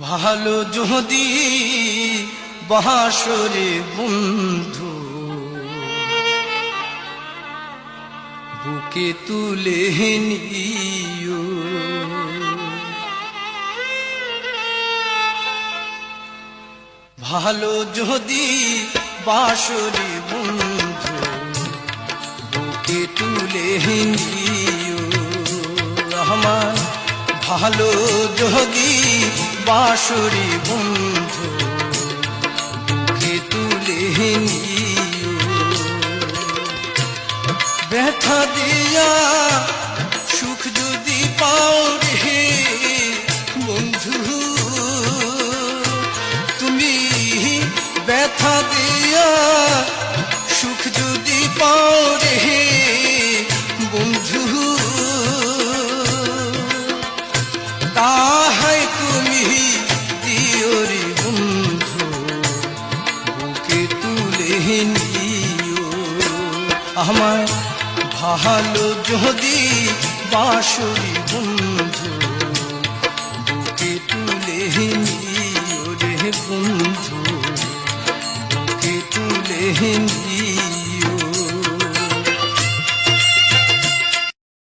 ভালো যদি বাসরে বন্ধু বুকে তুলে নিও, ভালো যদি বাসরে বন্ধু বুকে তুলে নিও আমার, ভালো যদি বাসরে বন্ধু বুকে তুলে নিও। ব্যথা দিয়া সুখ যদি পাও রে বন্ধু, তুমি ব্যথা দিয়া সুখ যদি পাও রে বন্ধু, তাহাই তুমি দিও রে বন্ধু বুকে তুলে নিও আমার, ভালো যদি বাসরি বন্ধু বুকে তুলে নিও রে বন্ধু বুকে তুলে নিও।